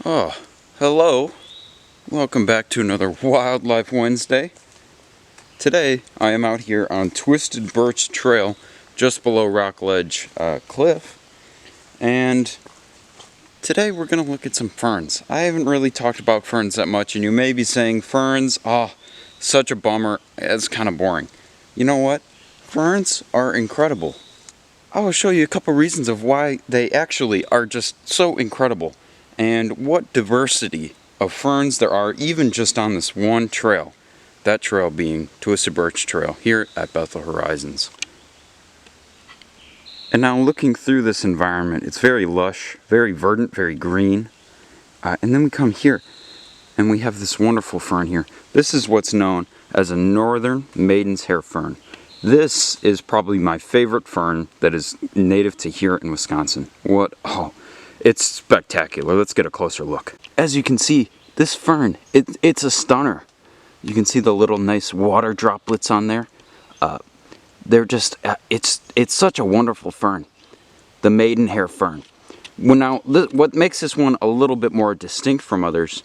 Oh, hello. Welcome back to another Wildlife Wednesday. Today, I am out here on Twisted Birch Trail, just below Rock Ledge Cliff. And today we're going to look at some ferns. I haven't really talked about ferns that much, and you may be saying, ferns, such a bummer, it's kind of boring. You know what? Ferns are incredible. I will show you a couple reasons of why they actually are just so incredible, and what diversity of ferns there are even just on this one trail. That trail being Twisted Birch Trail here at Bethel Horizons. And now looking through this environment, it's very lush, very verdant, very green. And then we come here and we have this wonderful fern here. This is what's known as a northern Maidenhair Fern. This is probably my favorite fern that is native to here in Wisconsin. It's spectacular. Let's get a closer look. As you can see, this fern, it's a stunner. You can see the little nice water droplets on there. They're just, it's such a wonderful fern. The Maidenhair Fern. Well, now, what makes this one a little bit more distinct from others,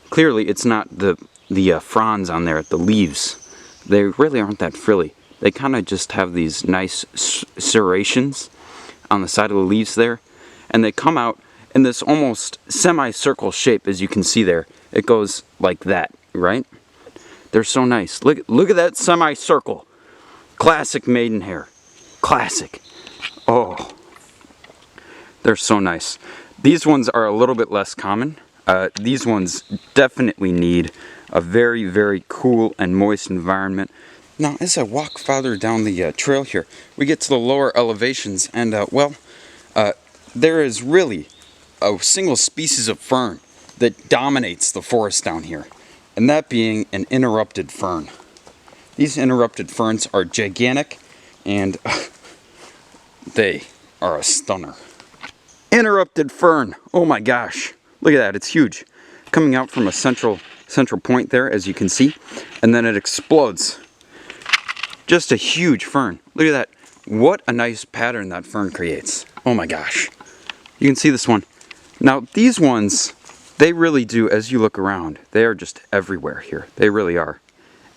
clearly it's not the fronds on there, the leaves. They really aren't that frilly. They kind of just have these nice serrations on the side of the leaves there. And they come out in this almost semicircle shape, as you can see there. It goes like that, right? They're so nice. Look at that semicircle. Classic Maidenhair. Classic. Oh, they're so nice. These ones are a little bit less common. These ones definitely need a very, very cool and moist environment. Now, as I walk farther down the trail here, we get to the lower elevations, and there is really a single species of fern that dominates the forest down here, and that being an interrupted fern. These interrupted ferns are gigantic, and they are a stunner. Interrupted fern, oh my gosh, look at that, it's huge. Coming out from a central point there, as you can see, and then it explodes. Just a huge fern. Look at that. What a nice pattern that fern creates. Oh my gosh. You can see this one. Now these ones, they really do, as you look around, they are just everywhere here. They really are.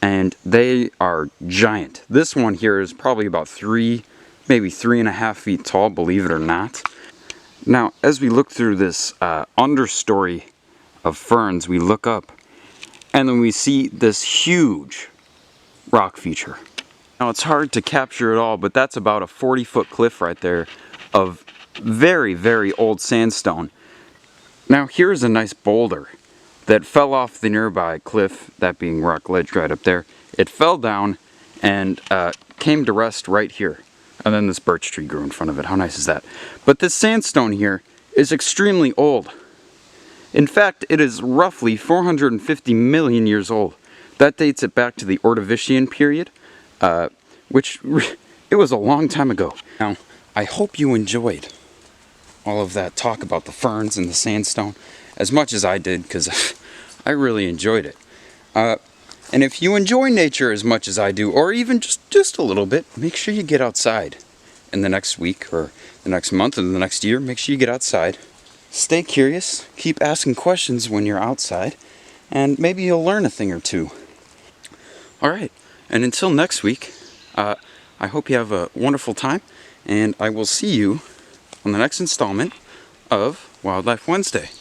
And they are giant. This one here is probably about maybe 3.5 feet tall, believe it or not. Now, as we look through this understory of ferns, we look up and then we see this huge rock feature. Now, it's hard to capture it all, but that's about a 40-foot cliff right there of very, very old sandstone. Now, here's a nice boulder that fell off the nearby cliff, that being Rock Ledge right up there. It fell down and came to rest right here. And then this birch tree grew in front of it. How nice is that? But this sandstone here is extremely old. In fact, it is roughly 450 million years old. That dates it back to the Ordovician period. It was a long time ago. Now, I hope you enjoyed all of that talk about the ferns and the sandstone as much as I did, because I really enjoyed it. And if you enjoy nature as much as I do, or even just a little bit, make sure you get outside in the next week, or the next month, or the next year. Make sure you get outside. Stay curious. Keep asking questions when you're outside, and maybe you'll learn a thing or two. Alright, and until next week, I hope you have a wonderful time, and I will see you on the next installment of Wildlife Wednesday.